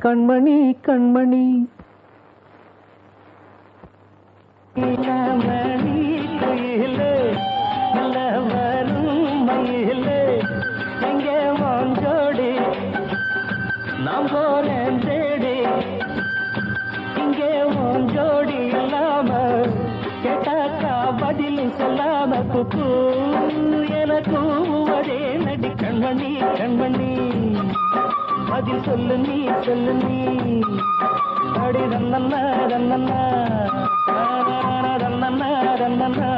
கண்மணி கண்மணி குயிலே நல்ல வரும் மயிலே எங்கே வாஞ்சோடி நாம் போனேன் தேடி இங்கே வாஞ்சோடி இல்லாம கேட்டாக்கா பதில் சொல்லாம குக்கு எனக்கு அதே நடி கண்மணி கண்மணி பதில் சொல்லு நீ அடி ரன்னண்ணா ரன்னண்ணா ரன்னண்ணா ரன்னண்ணா